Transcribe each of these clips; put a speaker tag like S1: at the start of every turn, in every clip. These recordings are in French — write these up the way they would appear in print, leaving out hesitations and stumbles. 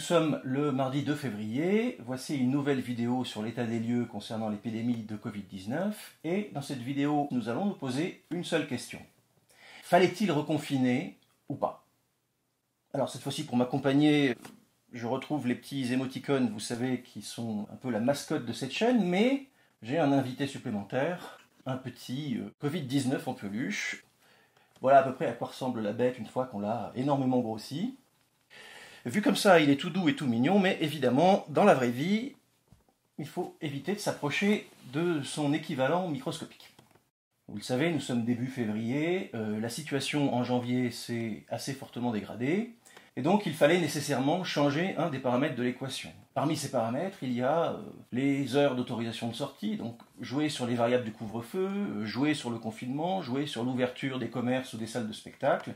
S1: sommes le mardi 2 février, voici une nouvelle vidéo sur l'état des lieux concernant l'épidémie de Covid-19 et dans cette vidéo nous allons nous poser une seule question. Fallait-il reconfiner ou pas? Alors cette fois-ci pour m'accompagner, je retrouve les petits émoticônes, vous savez, qui sont un peu la mascotte de cette chaîne, mais j'ai un invité supplémentaire, un petit Covid-19 en peluche. Voilà à peu près à quoi ressemble la bête une fois qu'on l'a énormément grossi. Vu comme ça, il est tout doux et tout mignon, mais évidemment, dans la vraie vie, il faut éviter de s'approcher de son équivalent microscopique. Vous le savez, nous sommes début février, la situation en janvier s'est assez fortement dégradée, et donc il fallait nécessairement changer un des paramètres de l'équation. Parmi ces paramètres, il y a les heures d'autorisation de sortie, donc jouer sur les variables du couvre-feu, jouer sur le confinement, jouer sur l'ouverture des commerces ou des salles de spectacle.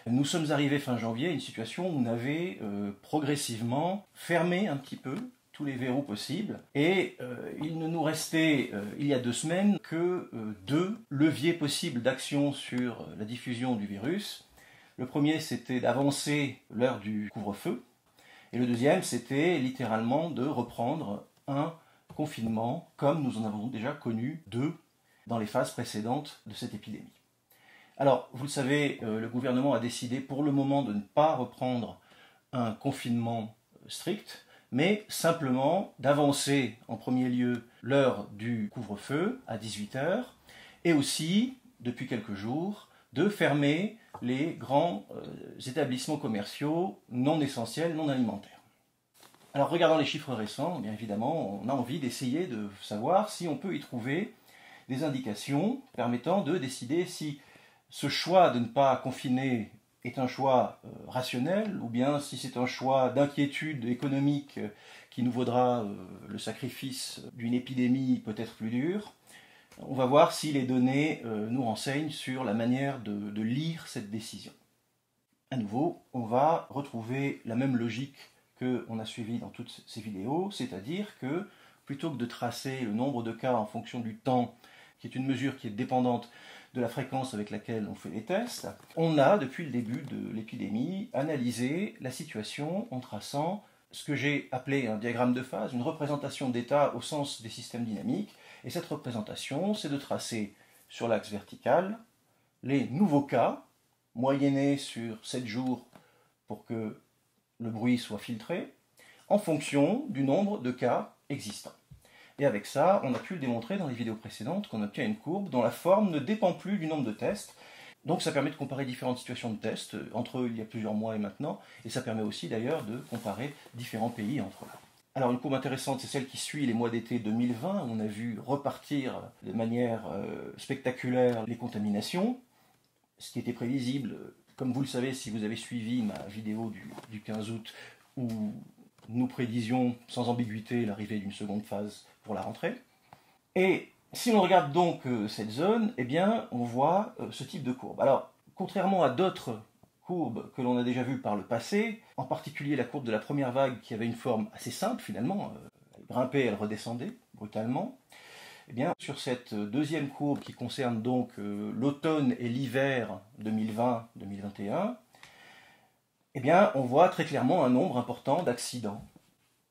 S1: Nous sommes arrivés fin janvier à une situation où on avait progressivement fermé un petit peu tous les verrous possibles et il ne nous restait il y a 2 semaines que 2 leviers possibles d'action sur la diffusion du virus. Le premier, c'était d'avancer l'heure du couvre-feu et le deuxième, c'était littéralement de reprendre un confinement comme nous en avons déjà connu 2 dans les phases précédentes de cette épidémie. Alors, vous le savez, le gouvernement a décidé pour le moment de ne pas reprendre un confinement strict, mais simplement d'avancer en premier lieu l'heure du couvre-feu à 18h et aussi, depuis quelques jours, de fermer les grands établissements commerciaux non essentiels, non alimentaires. Alors, regardant les chiffres récents, bien évidemment, on a envie d'essayer de savoir si on peut y trouver des indications permettant de décider si ce choix de ne pas confiner est un choix rationnel, ou bien si c'est un choix d'inquiétude économique qui nous vaudra le sacrifice d'une épidémie peut-être plus dure. On va voir si les données nous renseignent sur la manière de lire cette décision. À nouveau, on va retrouver la même logique qu'on a suivie dans toutes ces vidéos, c'est-à-dire que plutôt que de tracer le nombre de cas en fonction du temps, qui est une mesure qui est dépendante de la fréquence avec laquelle on fait les tests, on a, depuis le début de l'épidémie, analysé la situation en traçant ce que j'ai appelé un diagramme de phase, une représentation d'état au sens des systèmes dynamiques, et cette représentation, c'est de tracer sur l'axe vertical les nouveaux cas, moyennés sur 7 jours pour que le bruit soit filtré, en fonction du nombre de cas existants. Et avec ça, on a pu le démontrer dans les vidéos précédentes qu'on obtient une courbe dont la forme ne dépend plus du nombre de tests. Donc ça permet de comparer différentes situations de tests entre eux il y a plusieurs mois et maintenant, et ça permet aussi d'ailleurs de comparer différents pays entre eux. Alors une courbe intéressante, c'est celle qui suit les mois d'été 2020, où on a vu repartir de manière spectaculaire les contaminations, ce qui était prévisible, comme vous le savez si vous avez suivi ma vidéo du 15 août, où nous prédisions sans ambiguïté l'arrivée d'une seconde phase pour la rentrée. Et si on regarde donc cette zone, eh bien, on voit ce type de courbe. Alors, contrairement à d'autres courbes que l'on a déjà vues par le passé, en particulier la courbe de la première vague qui avait une forme assez simple finalement, elle grimpait, elle redescendait brutalement, eh bien, sur cette deuxième courbe qui concerne donc l'automne et l'hiver 2020-2021, eh bien, on voit très clairement un nombre important d'accidents.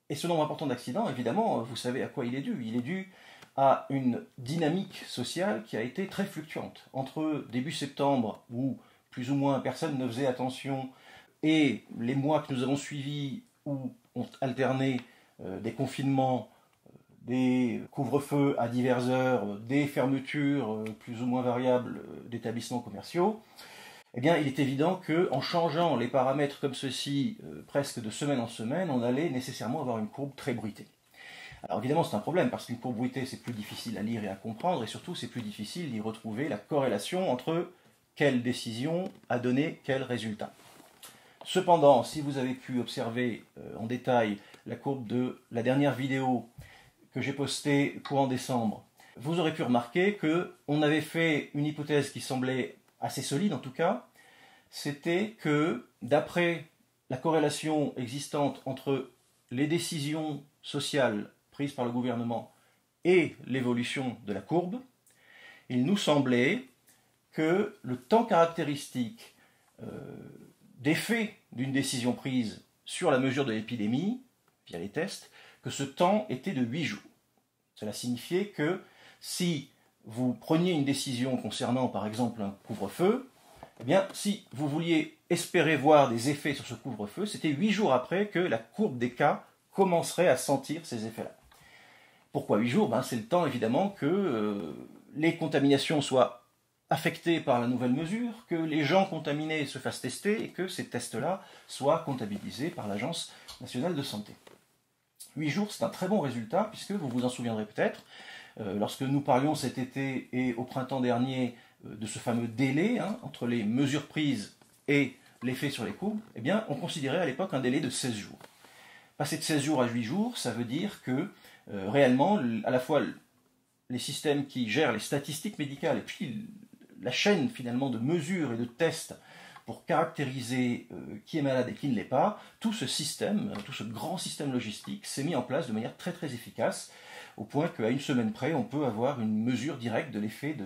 S1: Et ce nombre important d'accidents, évidemment, vous savez à quoi il est dû. Il est dû à une dynamique sociale qui a été très fluctuante. Entre début septembre, où plus ou moins personne ne faisait attention, et les mois que nous avons suivis, où ont alterné des confinements, des couvre-feux à diverses heures, des fermetures plus ou moins variables d'établissements commerciaux, eh bien, il est évident qu'en changeant les paramètres comme ceci, presque de semaine en semaine, on allait nécessairement avoir une courbe très bruitée. Alors évidemment, c'est un problème, parce qu'une courbe bruitée, c'est plus difficile à lire et à comprendre, et surtout, c'est plus difficile d'y retrouver la corrélation entre quelle décision a donné quel résultat. Cependant, si vous avez pu observer en détail la courbe de la dernière vidéo que j'ai postée courant décembre, vous aurez pu remarquer qu'on avait fait une hypothèse qui semblait assez solide en tout cas, c'était que d'après la corrélation existante entre les décisions sociales prises par le gouvernement et l'évolution de la courbe, il nous semblait que le temps caractéristique d'effet d'une décision prise sur la mesure de l'épidémie, via les tests, que ce temps était de 8 jours. Cela signifiait que si vous preniez une décision concernant par exemple un couvre-feu, eh bien, si vous vouliez espérer voir des effets sur ce couvre-feu, c'était 8 jours après que la courbe des cas commencerait à sentir ces effets-là. Pourquoi 8 jours? C'est le temps évidemment que les contaminations soient affectées par la nouvelle mesure, que les gens contaminés se fassent tester et que ces tests-là soient comptabilisés par l'Agence nationale de santé. 8 jours, c'est un très bon résultat, puisque vous vous en souviendrez peut-être, lorsque nous parlions cet été et au printemps dernier de ce fameux délai entre les mesures prises et l'effet sur les courbes, eh bien, on considérait à l'époque un délai de 16 jours. Passer de 16 jours à 8 jours, ça veut dire que réellement, à la fois les systèmes qui gèrent les statistiques médicales et puis la chaîne finalement de mesures et de tests pour caractériser qui est malade et qui ne l'est pas, tout ce système, tout ce grand système logistique s'est mis en place de manière très très efficace, au point qu'à une semaine près, on peut avoir une mesure directe de l'effet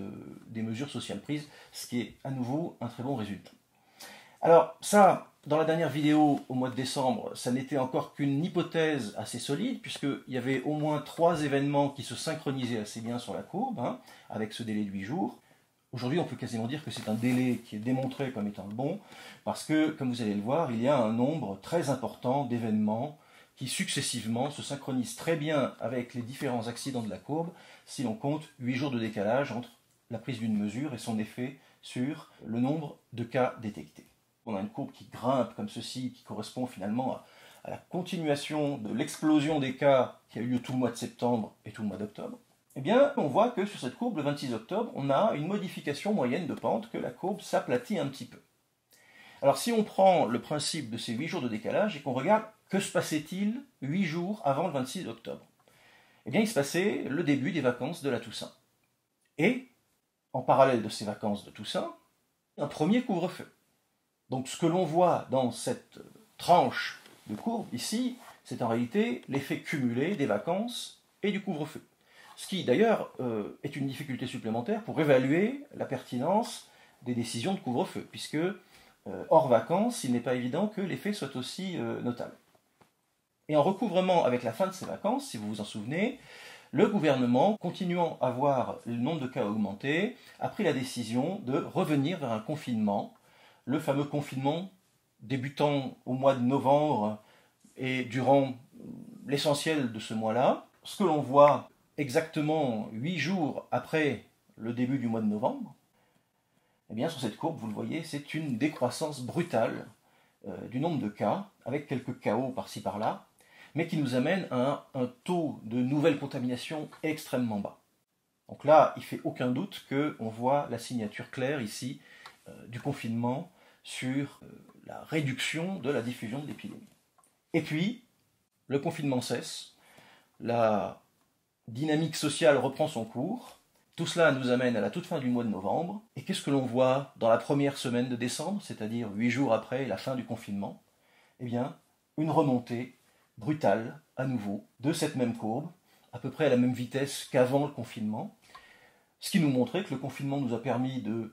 S1: des mesures sociales prises, ce qui est à nouveau un très bon résultat. Alors ça, dans la dernière vidéo au mois de décembre, ça n'était encore qu'une hypothèse assez solide, puisqu'il y avait au moins 3 événements qui se synchronisaient assez bien sur la courbe, avec ce délai de 8 jours. Aujourd'hui, on peut quasiment dire que c'est un délai qui est démontré comme étant le bon, parce que, comme vous allez le voir, il y a un nombre très important d'événements qui successivement se synchronisent très bien avec les différents accidents de la courbe, si l'on compte 8 jours de décalage entre la prise d'une mesure et son effet sur le nombre de cas détectés. On a une courbe qui grimpe comme ceci, qui correspond finalement à la continuation de l'explosion des cas qui a eu lieu tout le mois de septembre et tout le mois d'octobre. Eh bien, on voit que sur cette courbe, le 26 octobre, on a une modification moyenne de pente, que la courbe s'aplatit un petit peu. Alors si on prend le principe de ces 8 jours de décalage et qu'on regarde que se passait-il 8 jours avant le 26 octobre, eh bien il se passait le début des vacances de la Toussaint. Et, en parallèle de ces vacances de Toussaint, un premier couvre-feu. Donc ce que l'on voit dans cette tranche de courbe ici, c'est en réalité l'effet cumulé des vacances et du couvre-feu. Ce qui d'ailleurs est une difficulté supplémentaire pour évaluer la pertinence des décisions de couvre-feu, puisque hors vacances, il n'est pas évident que l'effet soit aussi notable. Et en recouvrement avec la fin de ces vacances, si vous vous en souvenez, le gouvernement, continuant à voir le nombre de cas augmenter, a pris la décision de revenir vers un confinement, le fameux confinement débutant au mois de novembre et durant l'essentiel de ce mois-là. Ce que l'on voit exactement 8 jours après le début du mois de novembre, eh bien sur cette courbe, vous le voyez, c'est une décroissance brutale du nombre de cas, avec quelques chaos par-ci par-là, mais qui nous amène à un taux de nouvelles contaminations extrêmement bas. Donc là, il ne fait aucun doute qu'on voit la signature claire ici du confinement sur la réduction de la diffusion de l'épidémie. Et puis, le confinement cesse, la dynamique sociale reprend son cours, tout cela nous amène à la toute fin du mois de novembre, et qu'est-ce que l'on voit dans la première semaine de décembre, c'est-à-dire 8 jours après la fin du confinement? Eh bien, une remontée brutale, à nouveau, de cette même courbe, à peu près à la même vitesse qu'avant le confinement, ce qui nous montrait que le confinement nous a permis de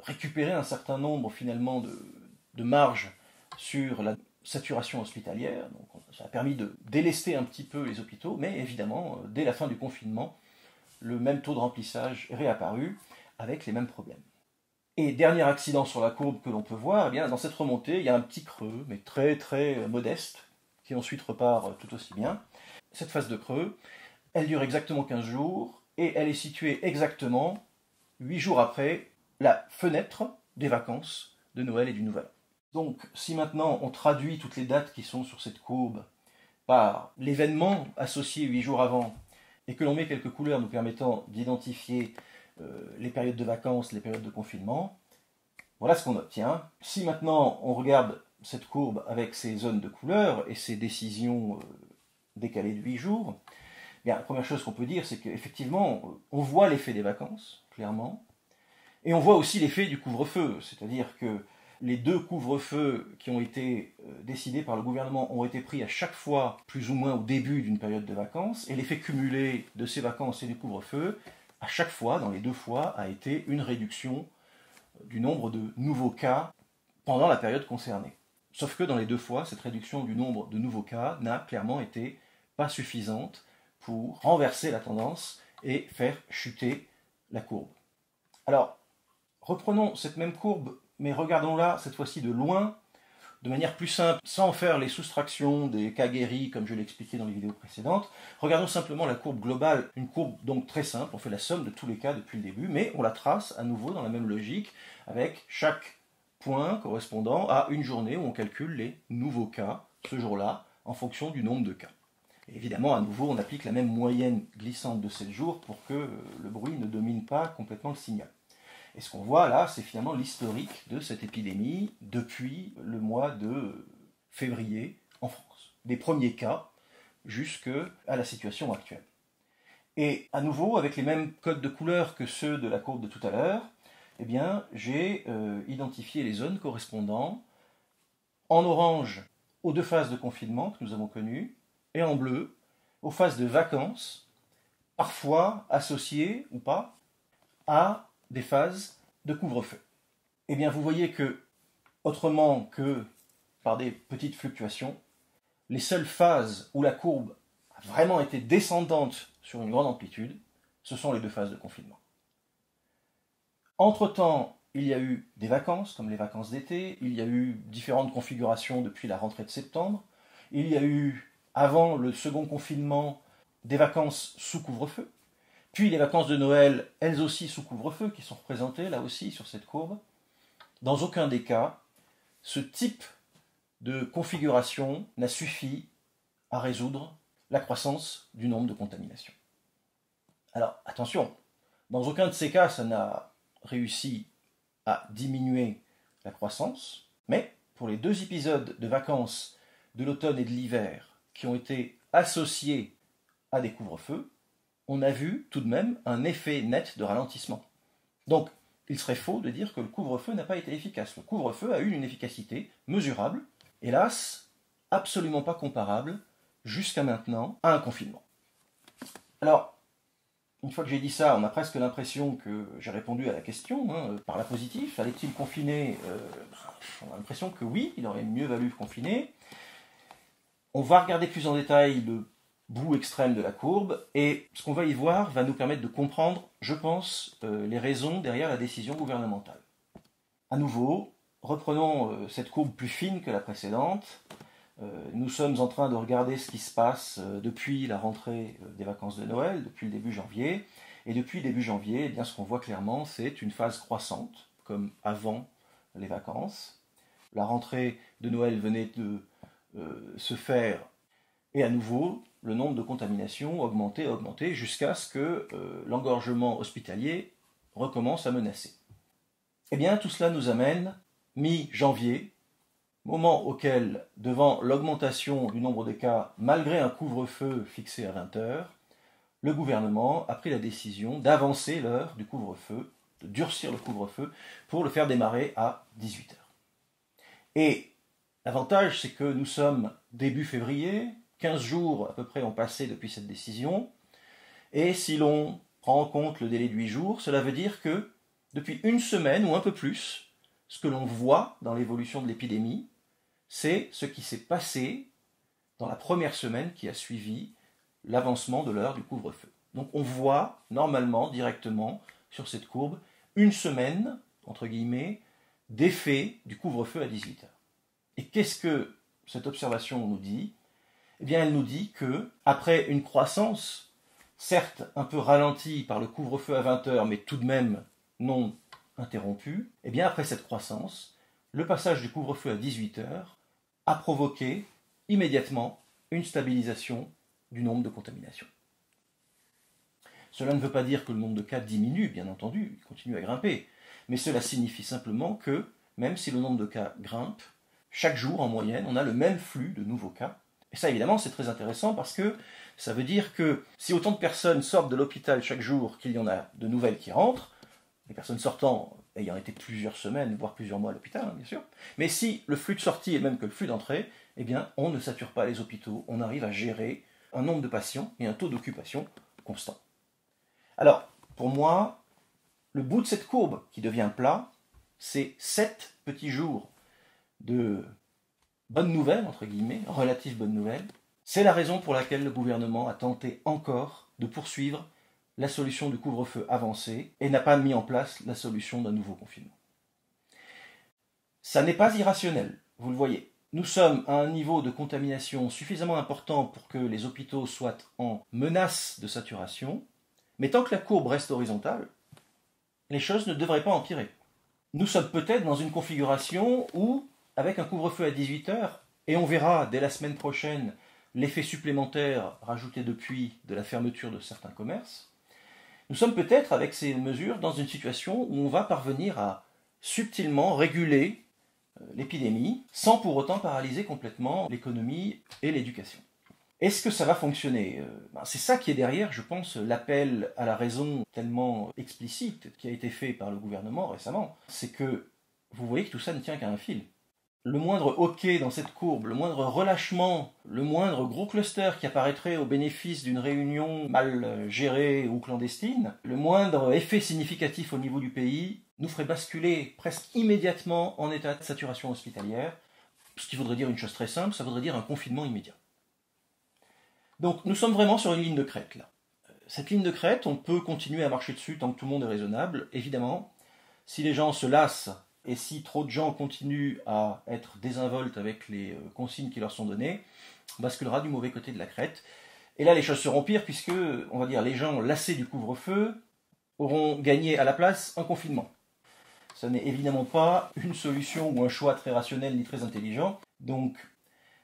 S1: récupérer un certain nombre finalement de marge sur la saturation hospitalière, donc ça a permis de délester un petit peu les hôpitaux, mais évidemment, dès la fin du confinement, le même taux de remplissage est réapparu avec les mêmes problèmes. Et dernier accident sur la courbe que l'on peut voir, eh bien, dans cette remontée, il y a un petit creux, mais très très modeste, qui ensuite repart tout aussi bien. Cette phase de creux, elle dure exactement 15 jours, et elle est située exactement 8 jours après la fenêtre des vacances de Noël et du Nouvel An. Donc, si maintenant on traduit toutes les dates qui sont sur cette courbe par l'événement associé 8 jours avant, et que l'on met quelques couleurs nous permettant d'identifier les périodes de vacances, les périodes de confinement, voilà ce qu'on obtient. Si maintenant on regarde cette courbe avec ses zones de couleurs et ses décisions décalées de 8 jours, bien, la première chose qu'on peut dire, c'est qu'effectivement, on voit l'effet des vacances, clairement, et on voit aussi l'effet du couvre-feu, c'est-à-dire que les 2 couvre-feux qui ont été décidés par le gouvernement ont été pris à chaque fois, plus ou moins au début d'une période de vacances, et l'effet cumulé de ces vacances et du couvre-feu, à chaque fois, dans les 2 fois, a été une réduction du nombre de nouveaux cas pendant la période concernée. Sauf que dans les deux fois, cette réduction du nombre de nouveaux cas n'a clairement été pas suffisante pour renverser la tendance et faire chuter la courbe. Alors, reprenons cette même courbe, mais regardons-la cette fois-ci de loin, de manière plus simple, sans faire les soustractions des cas guéris comme je l'ai expliqué dans les vidéos précédentes. Regardons simplement la courbe globale, une courbe donc très simple, on fait la somme de tous les cas depuis le début, mais on la trace à nouveau dans la même logique, avec chaque point correspondant à une journée où on calcule les nouveaux cas, ce jour-là, en fonction du nombre de cas. Et évidemment, à nouveau, on applique la même moyenne glissante de 7 jours pour que le bruit ne domine pas complètement le signal. Et ce qu'on voit là, c'est finalement l'historique de cette épidémie depuis le mois de février en France. Des premiers cas jusqu'à la situation actuelle. Et à nouveau, avec les mêmes codes de couleur que ceux de la courbe de tout à l'heure, eh bien, j'ai identifié les zones correspondant en orange aux deux phases de confinement que nous avons connues, et en bleu aux phases de vacances, parfois associées ou pas à des phases de couvre-feu. Eh bien, vous voyez que, autrement que par des petites fluctuations, les seules phases où la courbe a vraiment été descendante sur une grande amplitude, ce sont les deux phases de confinement. Entre-temps, il y a eu des vacances, comme les vacances d'été, il y a eu différentes configurations depuis la rentrée de septembre, il y a eu, avant le second confinement, des vacances sous couvre-feu, puis les vacances de Noël, elles aussi sous couvre-feu, qui sont représentées là aussi sur cette courbe. Dans aucun des cas, ce type de configuration n'a suffi à résoudre la croissance du nombre de contaminations. Alors attention, dans aucun de ces cas, ça n'a réussi à diminuer la croissance, mais pour les deux épisodes de vacances de l'automne et de l'hiver qui ont été associés à des couvre-feux, on a vu tout de même un effet net de ralentissement. Donc, il serait faux de dire que le couvre-feu n'a pas été efficace. Le couvre-feu a eu une efficacité mesurable, hélas, absolument pas comparable, jusqu'à maintenant, à un confinement. Alors, une fois que j'ai dit ça, on a presque l'impression que j'ai répondu à la question, par la positive. Fallait-il confiner On a l'impression que oui, il aurait mieux valu confiner. On va regarder plus en détail le bout extrême de la courbe, et ce qu'on va y voir va nous permettre de comprendre, je pense, les raisons derrière la décision gouvernementale. À nouveau, reprenons cette courbe plus fine que la précédente. Nous sommes en train de regarder ce qui se passe depuis la rentrée des vacances de Noël, depuis le début janvier. Et depuis début janvier, eh bien, ce qu'on voit clairement, c'est une phase croissante, comme avant les vacances. La rentrée de Noël venait de se faire, et à nouveau, le nombre de contaminations augmentait jusqu'à ce que l'engorgement hospitalier recommence à menacer. Eh bien, tout cela nous amène mi-janvier, moment auquel, devant l'augmentation du nombre de cas, malgré un couvre-feu fixé à 20 heures, le gouvernement a pris la décision d'avancer l'heure du couvre-feu, de durcir le couvre-feu, pour le faire démarrer à 18 heures. Et l'avantage, c'est que nous sommes début février, 15 jours à peu près ont passé depuis cette décision, et si l'on prend en compte le délai de 8 jours, cela veut dire que depuis une semaine ou un peu plus, ce que l'on voit dans l'évolution de l'épidémie, c'est ce qui s'est passé dans la première semaine qui a suivi l'avancement de l'heure du couvre-feu. Donc on voit normalement, directement, sur cette courbe, une semaine, entre guillemets, d'effet du couvre-feu à 18 heures. Et qu'est-ce que cette observation nous dit ? Eh bien, elle nous dit que, après une croissance, certes un peu ralentie par le couvre-feu à 20 heures, mais tout de même non interrompue, eh bien, après cette croissance, le passage du couvre-feu à 18 heures a provoqué immédiatement une stabilisation du nombre de contaminations. Cela ne veut pas dire que le nombre de cas diminue, bien entendu, il continue à grimper, mais cela signifie simplement que, même si le nombre de cas grimpe, chaque jour en moyenne, on a le même flux de nouveaux cas. Et ça, évidemment, c'est très intéressant parce que ça veut dire que si autant de personnes sortent de l'hôpital chaque jour qu'il y en a de nouvelles qui rentrent, les personnes sortant ayant été plusieurs semaines, voire plusieurs mois à l'hôpital, bien sûr, mais si le flux de sortie est le même que le flux d'entrée, eh bien, on ne sature pas les hôpitaux, on arrive à gérer un nombre de patients et un taux d'occupation constant. Alors, pour moi, le bout de cette courbe qui devient plat, c'est 7 petits jours de bonne nouvelle, entre guillemets, relative bonne nouvelle. C'est la raison pour laquelle le gouvernement a tenté encore de poursuivre la solution du couvre-feu avancé et n'a pas mis en place la solution d'un nouveau confinement. Ça n'est pas irrationnel, vous le voyez. Nous sommes à un niveau de contamination suffisamment important pour que les hôpitaux soient en menace de saturation, mais tant que la courbe reste horizontale, les choses ne devraient pas empirer. Nous sommes peut-être dans une configuration où, avec un couvre-feu à 18h, et on verra dès la semaine prochaine l'effet supplémentaire rajouté depuis de la fermeture de certains commerces, nous sommes peut-être, avec ces mesures, dans une situation où on va parvenir à subtilement réguler l'épidémie, sans pour autant paralyser complètement l'économie et l'éducation. Est-ce que ça va fonctionner ? C'est ça qui est derrière, je pense, l'appel à la raison tellement explicite qui a été fait par le gouvernement récemment. C'est que vous voyez que tout ça ne tient qu'à un fil. Le moindre hoquet dans cette courbe, le moindre relâchement, le moindre gros cluster qui apparaîtrait au bénéfice d'une réunion mal gérée ou clandestine, le moindre effet significatif au niveau du pays nous ferait basculer presque immédiatement en état de saturation hospitalière, ce qui voudrait dire une chose très simple, ça voudrait dire un confinement immédiat. Donc nous sommes vraiment sur une ligne de crête là. Cette ligne de crête, on peut continuer à marcher dessus tant que tout le monde est raisonnable, évidemment. Si les gens se lassent et si trop de gens continuent à être désinvoltes avec les consignes qui leur sont données, on basculera du mauvais côté de la crête. Et là, les choses seront pires puisque, on va dire, les gens lassés du couvre-feu auront gagné à la place un confinement. Ce n'est évidemment pas une solution ou un choix très rationnel ni très intelligent. Donc,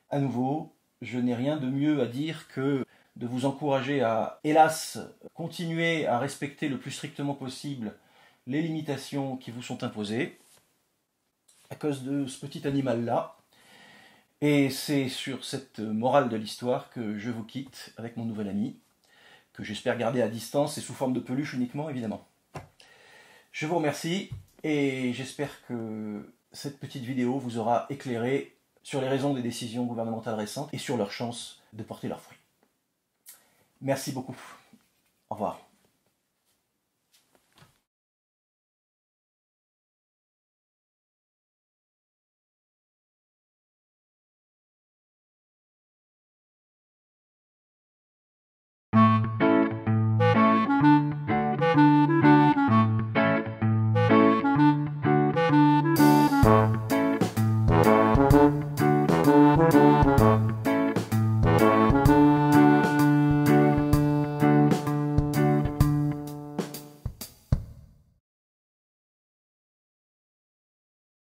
S1: à nouveau, je n'ai rien de mieux à dire que de vous encourager à, hélas, continuer à respecter le plus strictement possible les limitations qui vous sont imposées à cause de ce petit animal-là. Et c'est sur cette morale de l'histoire que je vous quitte avec mon nouvel ami, que j'espère garder à distance et sous forme de peluche uniquement, évidemment. Je vous remercie et j'espère que cette petite vidéo vous aura éclairé sur les raisons des décisions gouvernementales récentes et sur leurs chances de porter leurs fruits. Merci beaucoup. Au revoir.